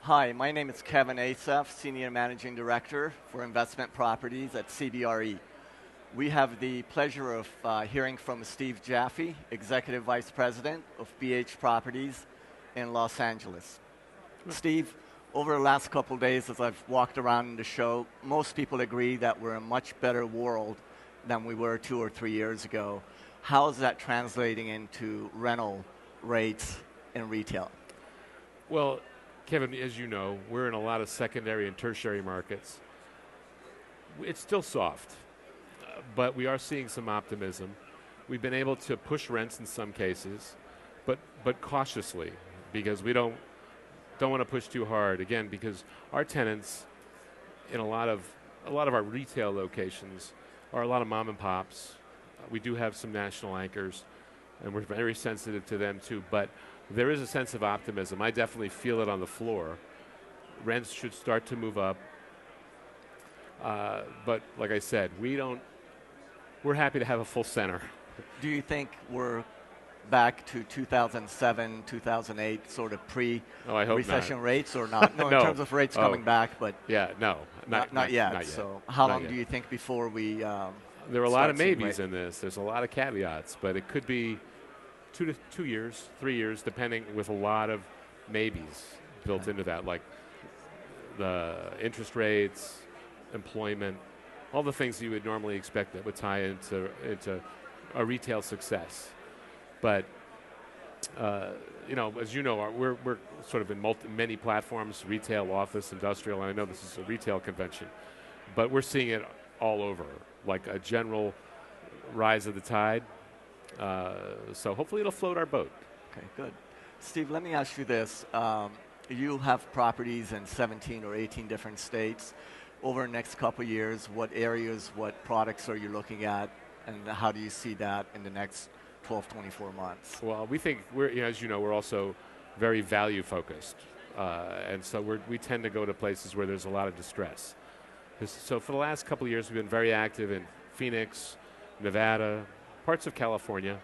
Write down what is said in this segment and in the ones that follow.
Hi, my name is Kevin Aussef, Senior Managing Director for Investment Properties at CBRE. We have the pleasure of hearing from Steve Jaffe, Executive Vice President of BH Properties in Los Angeles. Steve, over the last couple of days as I've walked around the show, most people agree that we're in a much better world than we were 2 or 3 years ago. How is that translating into rental rates in retail? Well, Kevin, as you know, we're in a lot of secondary and tertiary markets. It's still soft, but we are seeing some optimism. We've been able to push rents in some cases, but cautiously, because we don't want to push too hard. Again, because our tenants in a lot of our retail locations are a lot of mom and pops. We do have some national anchors, and we're very sensitive to them too, but there is a sense of optimism. I definitely feel it on the floor. Rents should start to move up. But like I said, we're happy to have a full center. Do you think we're back to 2007, 2008 sort of pre-recession rates or not? No, No. in terms of rates coming back, but yeah, no, not yet. So how long do you think before we There are a lot of maybes in this. There's a lot of caveats, but it could be 2 years, 3 years, depending, with a lot of maybes built into that, like the interest rates, employment, all the things you would normally expect that would tie into a retail success. But as you know, we're sort of in many platforms: retail, office, industrial. And I know this is a retail convention, but we're seeing it all over, like a general rise of the tide. So hopefully it'll float our boat. Okay, good. Steve, let me ask you this. You have properties in 17 or 18 different states. Over the next couple of years, what areas, what products are you looking at, and how do you see that in the next 12, 24 months? Well, we think, as you know, we're also very value focused. And so we tend to go to places where there's a lot of distress. So for the last couple of years, we've been very active in Phoenix, Nevada, parts of California,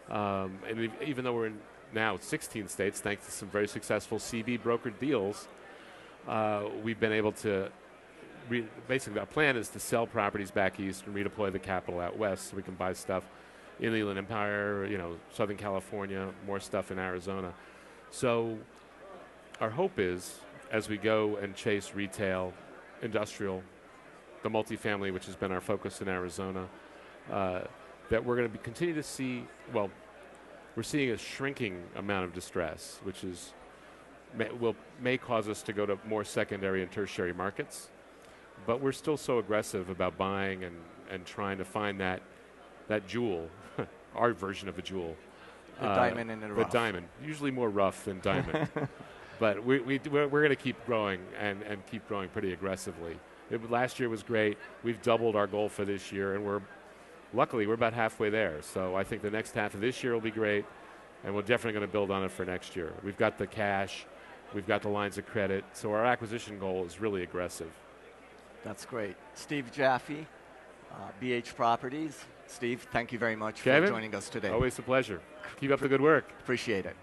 and even though we're in now 16 states, thanks to some very successful CB brokered deals, we've been able to, basically our plan is to sell properties back east and redeploy the capital out west so we can buy stuff in the Inland Empire, Southern California, more stuff in Arizona. So our hope is, as we go and chase retail, industrial, the multifamily, which has been our focus in Arizona, that we're going to continue to see, we're seeing a shrinking amount of distress, which may cause us to go to more secondary and tertiary markets. But we're still so aggressive about buying and trying to find that jewel, our version of a jewel. The diamond in the rough. The diamond, usually more rough than diamond. But we're going to keep growing and keep growing pretty aggressively. Last year was great. We've doubled our goal for this year, and luckily, we're about halfway there. So I think the next half of this year will be great, and we're definitely going to build on it for next year. We've got the cash. We've got the lines of credit. So our acquisition goal is really aggressive. That's great. Steve Jaffe, BH Properties. Steve, thank you very much Kevin, for joining us today. Always a pleasure. Keep up the good work. Appreciate it.